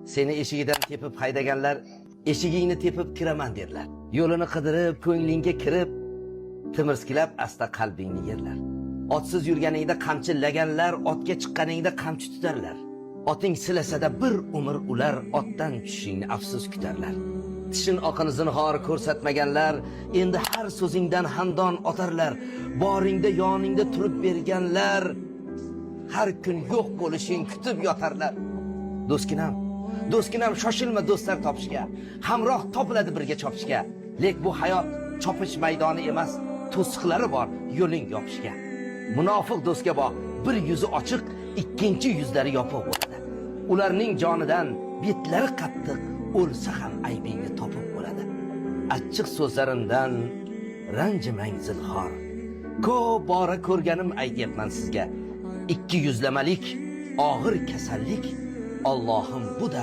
Seni eshigidan tepib haydaganlar eshigingni tepib kiraman derlar. Yo'lini qidirib, ko'nglingga kirib, timirskilab asta qalbingni yerlar. Otsiz yurganingda qamchillaganlar otga chiqqaningda qamchi tutarlar. Oting silasada bir umr ular otdan tushishingni afsus kutarlar. Tishin oqini zinhor ko'rsatmaganlar endi har so'zingdan hamdon otarlar. Boringda yoningda turib berganlar har kun yo'q bo'lishing kutib yotarlar. Do'stkinam shoshilma do'stlar topishga. Hamroh topiladi birga chopishga. Lek bu hayot chopish maydoni emas, to'siqlari bor yo'ling yopishga. Munofiq do'stga boq, bir yuzi ochiq, ikkinchi yuzlari yopiq bo'ladi. Ularning jonidan betlari qattiq, o'lsa ham aybingni topib bo'ladi. Achchiq so'zlarimdan ranjimang zinhor. Ko'p bora ko'rganim aytyapman sizga. Ikki yuzlamalik og'ir kasallik. Allohim bu da